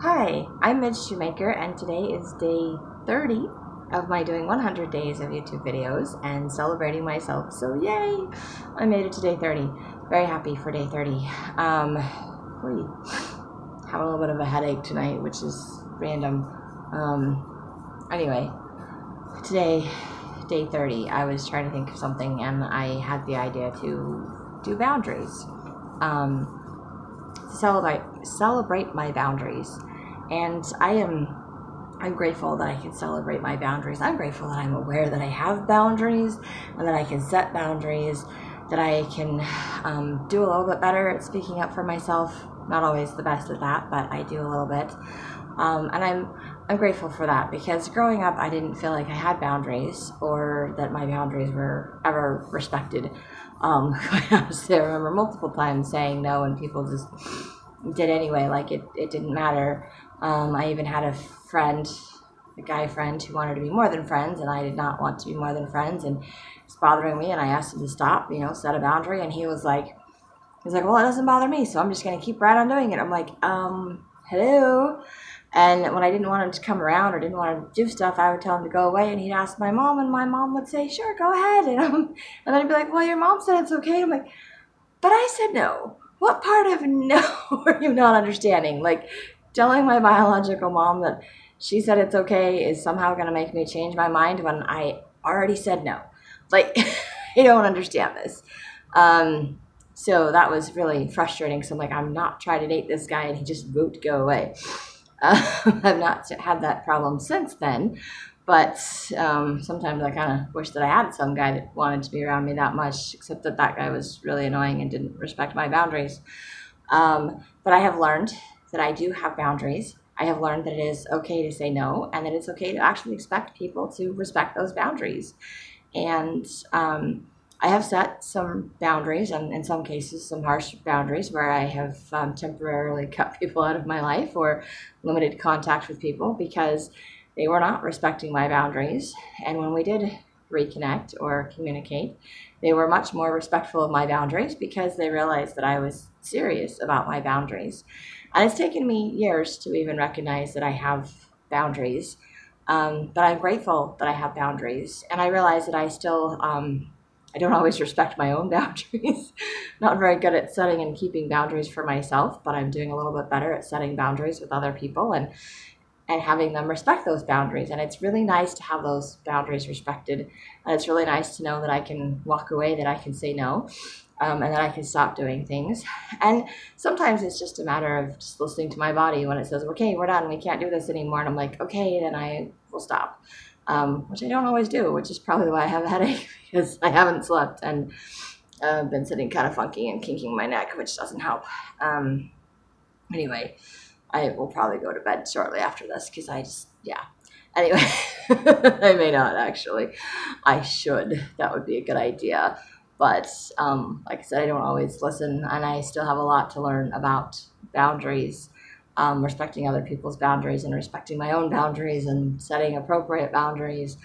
Hi, I'm Midge Shoemaker, and today is day 30 of my doing 100 days of YouTube videos and celebrating myself. So yay! I made it to day 30. Very happy for day 30. Having a little bit of a headache tonight, which is random. Anyway, today, day 30, I was trying to think of something, and I had the idea to do boundaries. Celebrate my boundaries. And I'm grateful that I can celebrate my boundaries. I'm grateful that I'm aware that I have boundaries and that I can set boundaries, that I can do a little bit better at speaking up for myself. Not always the best at that, but I do a little bit. And I'm grateful for that, because growing up I didn't feel like I had boundaries or that my boundaries were ever respected. Quite honestly, I remember multiple times saying no and people just did anyway, like it didn't matter. I even had a guy friend who wanted to be more than friends, and I did not want to be more than friends, and it's bothering me, and I asked him to stop, set a boundary, and he was like, well, it doesn't bother me, so I'm just going to keep right on doing it. I'm like, hello? And when I didn't want him to come around or didn't want him to do stuff, I would tell him to go away, and he'd ask my mom, and my mom would say, sure, go ahead. And then I'd be like, well, your mom said it's okay. I'm like, but I said no. What part of no are you not understanding? Like, telling my biological mom that she said it's okay is somehow going to make me change my mind when I already said no. Like, I don't understand this. So that was really frustrating. So I'm like, I'm not trying to date this guy, and he just won't go away. I've not had that problem since then. But sometimes I kind of wish that I had some guy that wanted to be around me that much, except that guy was really annoying and didn't respect my boundaries. But I have learned that I do have boundaries. I have learned that it is okay to say no, and that it's okay to actually expect people to respect those boundaries. And I have set some boundaries, and in some cases some harsh boundaries, where I have temporarily cut people out of my life or limited contact with people because they were not respecting my boundaries. And when we did reconnect or communicate, they were much more respectful of my boundaries because they realized that I was serious about my boundaries. And it's taken me years to even recognize that I have boundaries. But I'm grateful that I have boundaries. And I realize that I still, I don't always respect my own boundaries. Not very good at setting and keeping boundaries for myself, but I'm doing a little bit better at setting boundaries with other people and having them respect those boundaries. And it's really nice to have those boundaries respected. And it's really nice to know that I can walk away, that I can say no, and that I can stop doing things. And sometimes it's just a matter of just listening to my body when it says, okay, we're done, we can't do this anymore. And I'm like, okay, then I will stop, which I don't always do, which is probably why I have a headache, because I haven't slept and been sitting kind of funky and kinking my neck, which doesn't help. Anyway, I will probably go to bed shortly after this because Anyway, I may not actually. I should. That would be a good idea. But like I said, I don't always listen, and I still have a lot to learn about boundaries, respecting other people's boundaries and respecting my own boundaries and setting appropriate boundaries.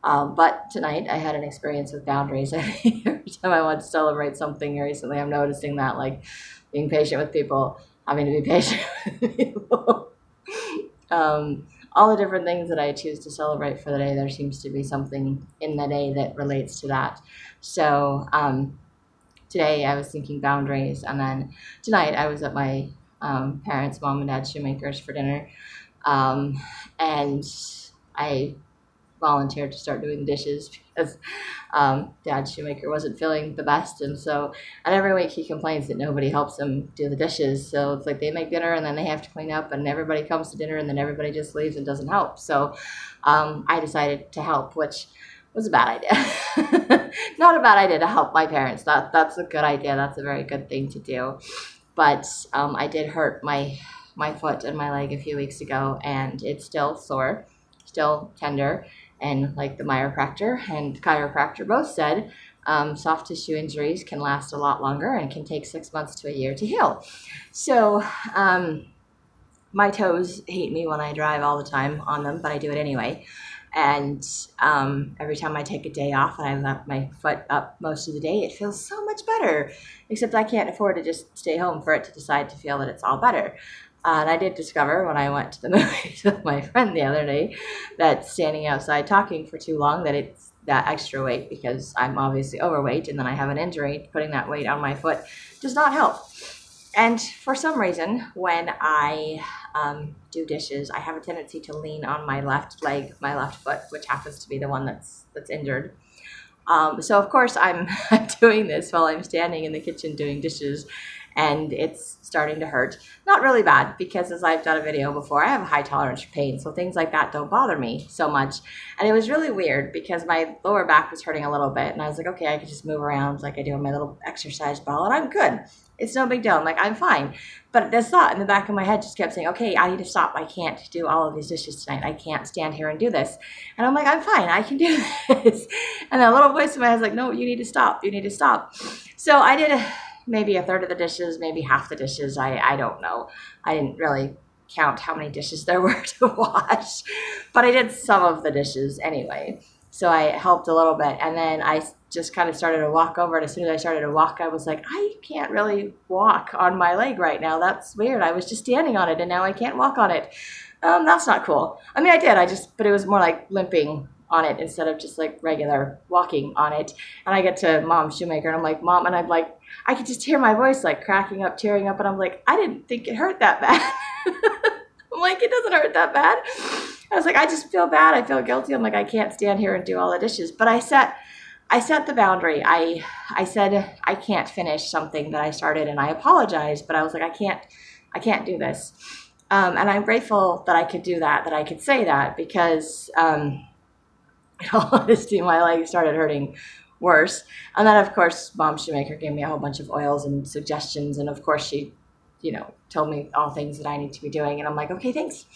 But tonight I had an experience with boundaries. Every time I want to celebrate something recently, I'm noticing that, like, being patient with people, having to be patient with people. All the different things that I choose to celebrate for the day, there seems to be something in the day that relates to that. So today I was thinking boundaries, and then tonight I was at my parents, mom and dad Shoemakers, for dinner, and I volunteered to start doing the dishes because Dad Shoemaker wasn't feeling the best, and every week he complains that nobody helps him do the dishes. So it's like they make dinner and then they have to clean up, and everybody comes to dinner and then everybody just leaves and doesn't help. So I decided to help, which was a bad idea. Not a bad idea to help my parents. That's a good idea. That's a very good thing to do. But I did hurt my foot and my leg a few weeks ago, and it's still sore, still tender. And like the chiropractor and chiropractor both said, soft tissue injuries can last a lot longer and can take 6 months to a year to heal. So my toes hate me when I drive all the time on them, but I do it anyway. And every time I take a day off and I left my foot up most of the day, it feels so much better. Except I can't afford to just stay home for it to decide to feel that it's all better. And I did discover when I went to the movies with my friend the other day that standing outside talking for too long, that it's that extra weight, because I'm obviously overweight and then I have an injury, putting that weight on my foot does not help. And for some reason, when I do dishes, I have a tendency to lean on my left leg, my left foot, which happens to be the one that's injured. So of course I'm doing this while I'm standing in the kitchen doing dishes, and it's starting to hurt. Not really bad, because as I've done a video before, I have a high tolerance for pain, so things like that don't bother me so much. And it was really weird because my lower back was hurting a little bit, and I was like, okay, I can just move around like I do on my little exercise ball, and I'm good. It's no big deal. I'm like, I'm fine. But this thought in the back of my head just kept saying, okay, I need to stop. I can't do all of these dishes tonight. I can't stand here and do this. And I'm like, I'm fine. I can do this. And that little voice in my head is like, no, you need to stop. You need to stop. So I did maybe a third of the dishes, maybe half the dishes. I don't know. I didn't really count how many dishes there were to wash. But I did some of the dishes anyway. So I helped a little bit. And then I just kind of started to walk over. And as soon as I started to walk, I was like, I can't really walk on my leg right now. That's weird. I was just standing on it and now I can't walk on it. That's not cool. I mean, I did. But it was more like limping on it instead of just like regular walking on it. And I get to Mom Shoemaker and I'm like, Mom, and I'm like, I could just hear my voice like cracking up, tearing up. And I'm like, I didn't think it hurt that bad. I'm like, it doesn't hurt that bad. I was like, I just feel bad. I feel guilty. I'm like, I can't stand here and do all the dishes. But I set the boundary. I said I can't finish something that I started, and I apologized, but I was like, I can't do this. And I'm grateful that I could do that I could say that, because in all honesty, my leg started hurting worse. And then of course, Mom Shoemaker gave me a whole bunch of oils and suggestions. And of course she, told me all things that I need to be doing. And I'm like, okay, thanks.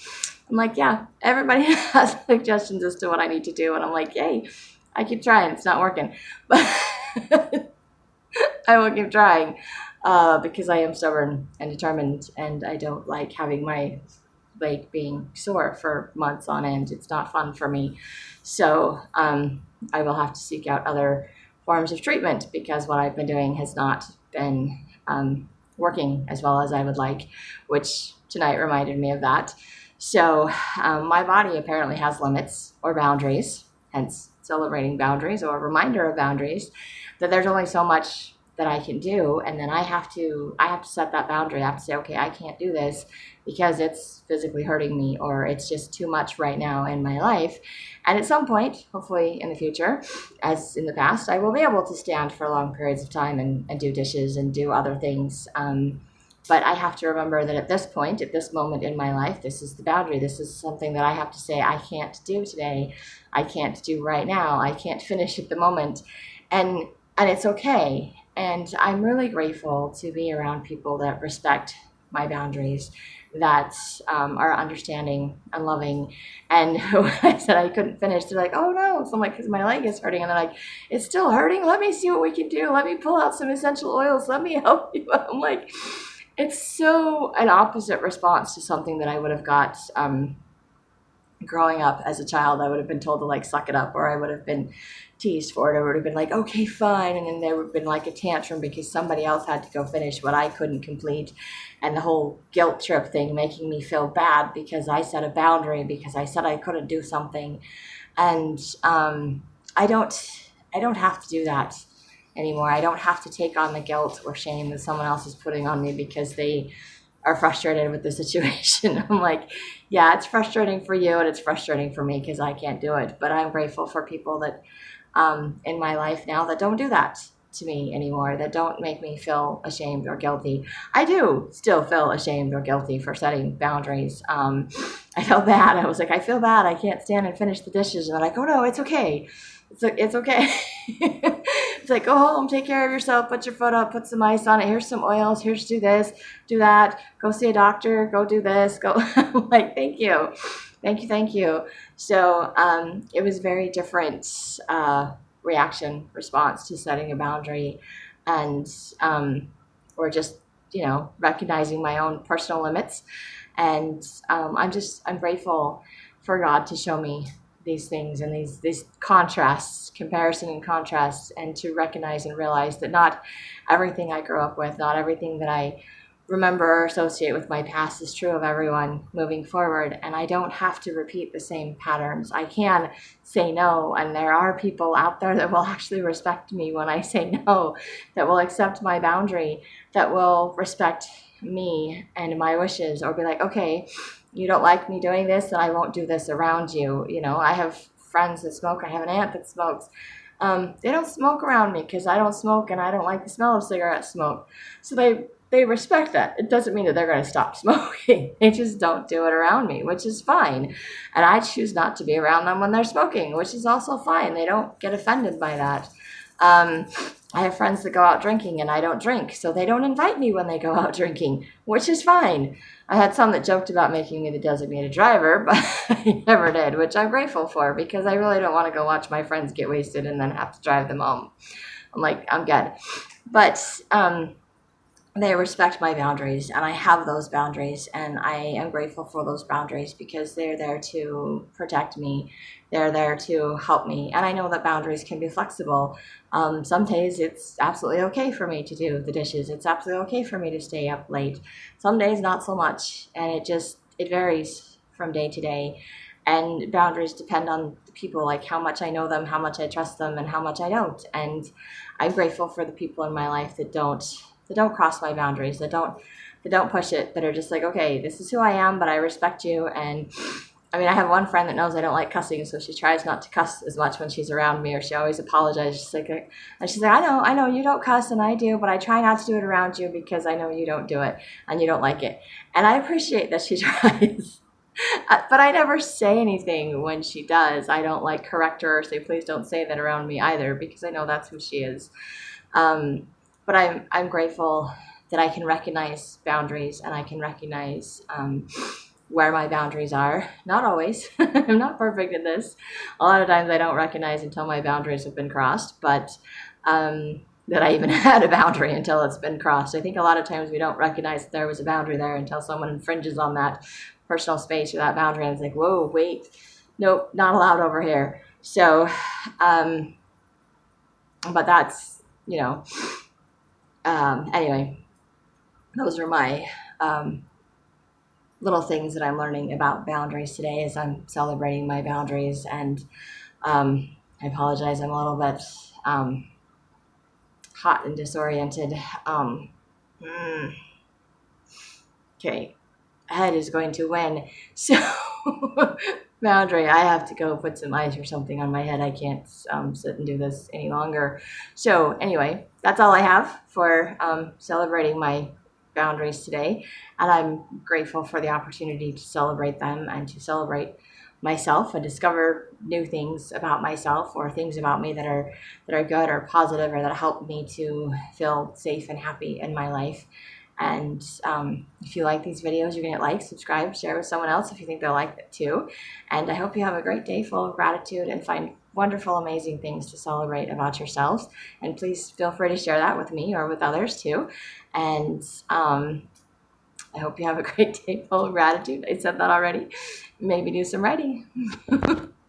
I'm like, yeah, everybody has suggestions as to what I need to do. And I'm like, yay, I keep trying. It's not working. But I will keep trying because I am stubborn and determined. And I don't like having my leg being sore for months on end. It's not fun for me. So I will have to seek out other forms of treatment, because what I've been doing has not been working as well as I would like, which tonight reminded me of that. So my body apparently has limits or boundaries, hence celebrating boundaries, or a reminder of boundaries, that there's only so much that I can do. And then I have to set that boundary. I have to say, okay, I can't do this because it's physically hurting me, or it's just too much right now in my life. And at some point, hopefully in the future, as in the past, I will be able to stand for long periods of time and do dishes and do other things. But I have to remember that at this point, at this moment in my life, this is the boundary. This is something that I have to say, I can't do today. I can't do right now. I can't finish at the moment. And it's okay. And I'm really grateful to be around people that respect my boundaries, that are understanding and loving. And when I said I couldn't finish, they're like, oh no. So I'm like, because my leg is hurting. And they're like, it's still hurting? Let me see what we can do. Let me pull out some essential oils. Let me help you. I'm like, it's so an opposite response to something that I would have got growing up as a child. I would have been told to like suck it up, or I would have been teased for it. I would have been like, okay, fine. And then there would have been like a tantrum because somebody else had to go finish what I couldn't complete. And the whole guilt trip thing making me feel bad because I set a boundary, because I said I couldn't do something. And I don't have to do that anymore. I don't have to take on the guilt or shame that someone else is putting on me because they are frustrated with the situation. I'm like, yeah, it's frustrating for you and it's frustrating for me because I can't do it. But I'm grateful for people that in my life now that don't do that to me anymore, that don't make me feel ashamed or guilty. I do still feel ashamed or guilty for setting boundaries. I felt bad. I was like, I feel bad. I can't stand and finish the dishes. And they're like, oh no, it's okay. It's okay. It's like, go home, take care of yourself, put your foot up, put some ice on it. Here's some oils. Here's do this, do that. Go see a doctor. Go do this. Go. I'm like, thank you. Thank you. So it was very different response to setting a boundary, and or just recognizing my own personal limits. And I'm grateful for God to show me these things and these contrasts, comparison and contrasts, and to recognize and realize that not everything I grew up with, not everything that I remember or associate with my past is true of everyone moving forward, and I don't have to repeat the same patterns. I can say no, and there are people out there that will actually respect me when I say no, that will accept my boundary, that will respect me and my wishes, or be like, okay, you don't like me doing this, then I won't do this around you. You know, I have friends that smoke. I have an aunt that smokes. They don't smoke around me because I don't smoke and I don't like the smell of cigarette smoke. So they respect that. It doesn't mean that they're going to stop smoking. They just don't do it around me, which is fine. And I choose not to be around them when they're smoking, which is also fine. They don't get offended by that. Um, I have friends that go out drinking and I don't drink, so they don't invite me when they go out drinking, which is fine. I had some that joked about making me the designated driver, but I never did, which I'm grateful for because I really don't want to go watch my friends get wasted and then have to drive them home. I'm like, I'm good. But they respect my boundaries, and I have those boundaries, and I am grateful for those boundaries because they're there to protect me. They're there to help me, and I know that boundaries can be flexible. Some days it's absolutely okay for me to do the dishes. It's absolutely okay for me to stay up late. Some days not so much, and it varies from day to day. And boundaries depend on the people, like how much I know them, how much I trust them, and how much I don't. And I'm grateful for the people in my life that don't cross my boundaries, that don't push it, that are just like, okay, this is who I am, but I respect you. And I mean, I have one friend that knows I don't like cussing, so she tries not to cuss as much when she's around me, or she always apologizes. And she's like, I know you don't cuss, and I do, but I try not to do it around you because I know you don't do it and you don't like it. And I appreciate that she tries. But I never say anything when she does. I don't like correct her or say, please don't say that around me either, because I know that's who she is. Um, but I'm grateful that I can recognize boundaries, and I can recognize where my boundaries are. Not always. I'm not perfect at this. A lot of times I don't recognize until my boundaries have been crossed, but that I even had a boundary until it's been crossed. I think a lot of times we don't recognize that there was a boundary there until someone infringes on that personal space or that boundary, and it's like, whoa, wait, nope, not allowed over here. So, but that's, anyway, those are my little things that I'm learning about boundaries today as I'm celebrating my boundaries. And I apologize, I'm a little bit hot and disoriented. Okay, head is going to win. So, boundary, I have to go put some ice or something on my head. I can't sit and do this any longer. So, anyway, that's all I have for celebrating my boundaries today. And I'm grateful for the opportunity to celebrate them and to celebrate myself and discover new things about myself, or things about me that are good or positive, or that help me to feel safe and happy in my life. And if you like these videos, you can hit like, subscribe, share with someone else if you think they'll like it too. And I hope you have a great day full of gratitude and find wonderful, amazing things to celebrate about yourselves. And please feel free to share that with me or with others too. And I hope you have a great day full of gratitude. I said that already. Maybe do some writing.